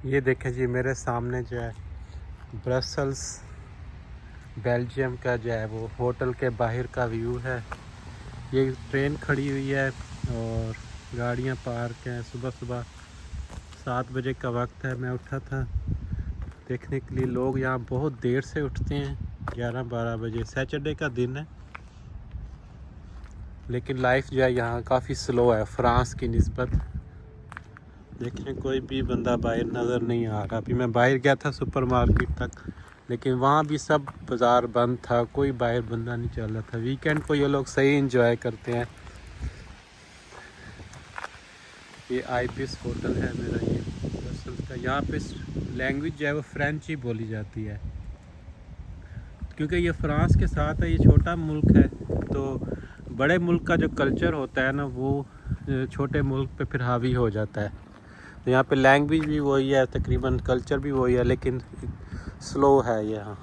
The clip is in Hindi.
ये देखें जी मेरे सामने जो है ब्रसल्स बेल्जियम का जो है वो होटल के बाहर का व्यू है। ये ट्रेन खड़ी हुई है और गाड़ियां पार्क हैं। सुबह सुबह 7 बजे का वक्त है। मैं उठा था देखने के लिए। लोग यहाँ बहुत देर से उठते हैं, 11-12 बजे। सैटरडे का दिन है लेकिन लाइफ जो है यहाँ काफ़ी स्लो है फ्रांस की निस्बत। देखें कोई भी बंदा बाहर नज़र नहीं आ रहा। अभी मैं बाहर गया था सुपरमार्केट तक, लेकिन वहाँ भी सब बाज़ार बंद था, कोई बाहर बंदा नहीं चल रहा था। वीकेंड को ये लोग सही एंजॉय करते हैं। ये आइबिस होटल है मेरा, ये ब्रसल्स का। यहाँ पे लैंग्वेज जो है वो फ्रेंच ही बोली जाती है क्योंकि ये फ्रांस के साथ है। ये छोटा मुल्क है तो बड़े मुल्क का जो कल्चर होता है ना वो छोटे मुल्क पे फिर हावी हो जाता है। तो यहाँ पे लैंग्वेज भी वही है तकरीबन, कल्चर भी वही है, लेकिन स्लो है यहाँ।